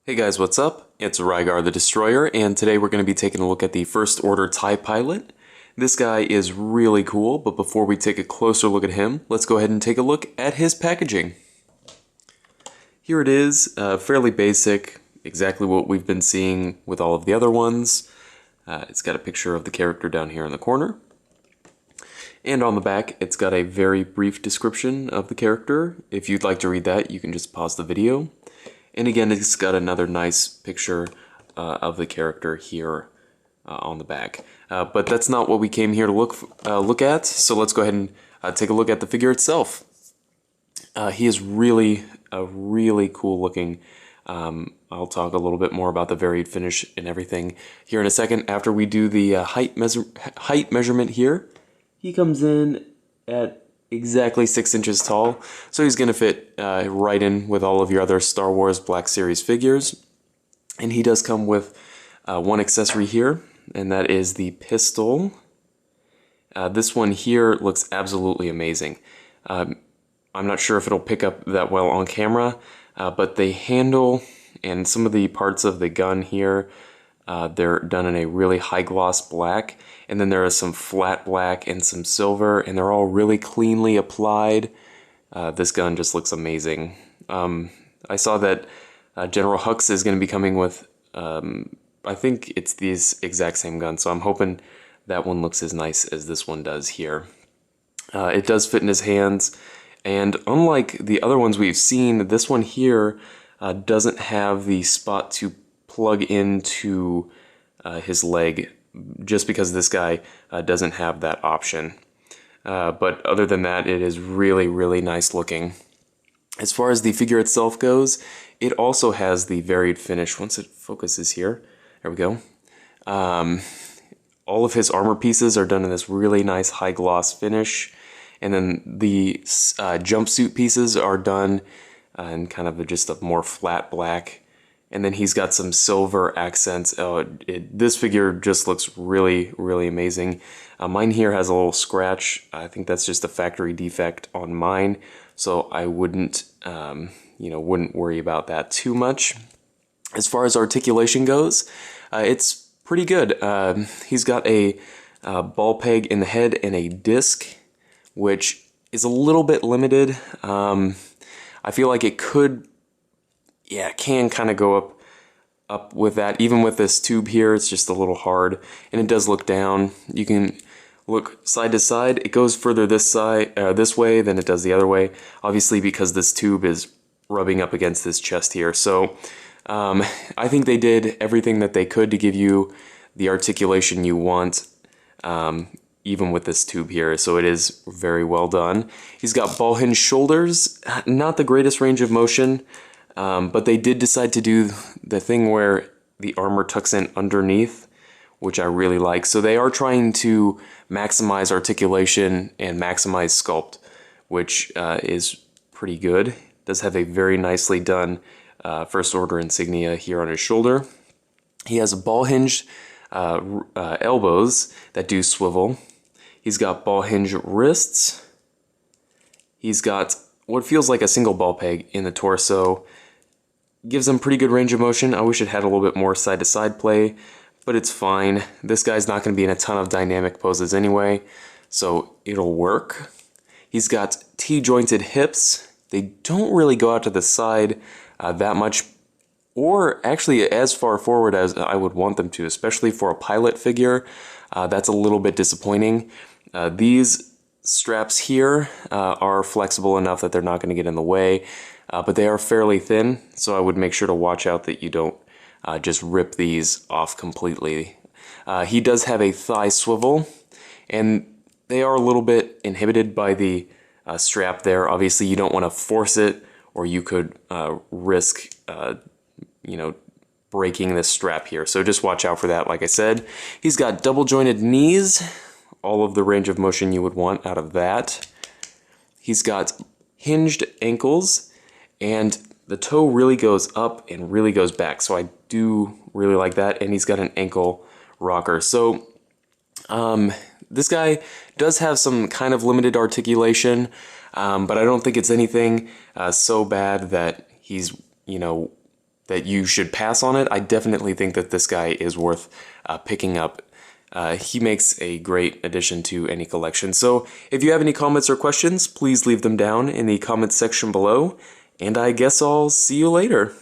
Hey guys, what's up? It's Rygar the Destroyer, and today we're going to be taking a look at the First Order TIE Pilot. This guy is really cool, but before we take a closer look at him, let's go ahead and take a look at his packaging. Here it is, fairly basic, exactly what we've been seeing with all of the other ones. It's got a picture of the character down here in the corner. And on the back, it's got a very brief description of the character. If you'd like to read that, you can just pause the video. And again, it's got another nice picture of the character here on the back. But that's not what we came here to look at, so let's go ahead and take a look at the figure itself. He is really cool looking. I'll talk a little bit more about the varied finish and everything here in a second after we do the height measurement here. He comes in at exactly 6 inches tall, so he's going to fit right in with all of your other Star Wars Black Series figures. And he does come with one accessory here, and that is the pistol. This one here looks absolutely amazing. I'm not sure if it'll pick up that well on camera, but the handle and some of the parts of the gun here, they're done in a really high gloss black, and then there is some flat black and some silver, and they're all really cleanly applied. This gun just looks amazing. I saw that General Hux is going to be coming with, I think it's these exact same guns, so I'm hoping that one looks as nice as this one does here. It does fit in his hands, and unlike the other ones we've seen, this one here doesn't have the spot to plug into his leg, just because this guy doesn't have that option. But other than that, it is really nice looking. As far as the figure itself goes, it also has the varied finish. Once it focuses here, there we go. All of his armor pieces are done in this really nice high gloss finish, and then the jumpsuit pieces are done in kind of just a more flat black. And then he's got some silver accents. This figure just looks really amazing. Mine here has a little scratch. I think that's just a factory defect on mine, so I wouldn't, wouldn't worry about that too much. As far as articulation goes, it's pretty good. He's got a ball peg in the head and a disc, which is a little bit limited. I feel like it could. Yeah, it can kind of go up with that. Even with this tube here, it's just a little hard, and it does look down. You can look side to side. It goes further this way than it does the other way, obviously because this tube is rubbing up against this chest here. So I think they did everything that they could to give you the articulation you want, even with this tube here, so it is very well done. He's got ball hinge shoulders, not the greatest range of motion, but they did decide to do the thing where the armor tucks in underneath, which I really like. So they are trying to maximize articulation and maximize sculpt, which is pretty good. Does have a very nicely done First Order insignia here on his shoulder. He has ball hinged elbows that do swivel. He's got ball hinge wrists. He's got what feels like a single ball peg in the torso. Gives them pretty good range of motion. I wish it had a little bit more side-to-side play, but it's fine. This guy's not going to be in a ton of dynamic poses anyway, so it'll work. He's got T-jointed hips. They don't really go out to the side that much, or actually as far forward as I would want them to, especially for a pilot figure. That's a little bit disappointing. These straps here are flexible enough that they're not going to get in the way. But they are fairly thin, so I would make sure to watch out that you don't just rip these off completely. He does have a thigh swivel, and they are a little bit inhibited by the strap there. Obviously, you don't want to force it, or you could risk, breaking this strap here. So just watch out for that, like I said. He's got double jointed knees, all of the range of motion you would want out of that. He's got hinged ankles, and the toe really goes up and really goes back, so I do really like that. And he's got an ankle rocker. So this guy does have some kind of limited articulation, but I don't think it's anything so bad that he's, that you should pass on it, I definitely think that this guy is worth picking up. He makes a great addition to any collection. So if you have any comments or questions, please leave them down in the comments section below, and I guess I'll see you later.